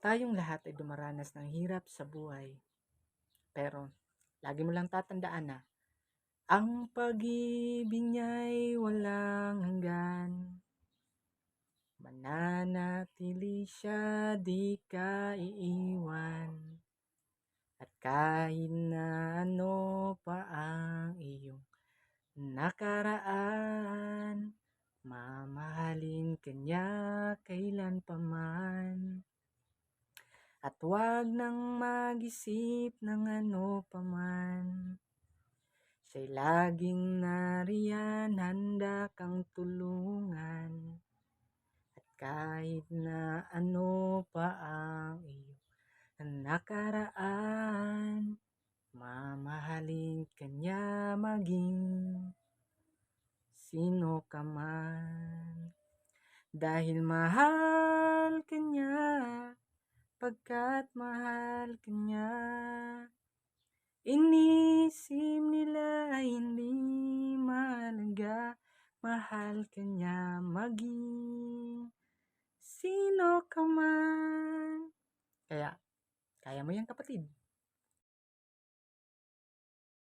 Tayong lahat ay dumaranas ng hirap sa buhay. Pero, lagi mo lang tatandaan na, ang pag-ibig niya'y walang hanggan. Mananatili siya, di ka iiwan. At kahit na ano pa ang iyong nakaraan, mamahalin ka niya kailan pa man. At wag nang mag-isip ng ano pa man. Siya'y laging nariyan, handa kang tulungan. At kahit na ano pa ang iyong nakaraan, mamahalin ka niya maging sino ka man. Dahil mahal ka niya, pagkat mahal ka niya, inisip nila ay hindi mahalaga. Mahal ka niya maging sino ka man. Kaya, kaya mo yan, kapatid.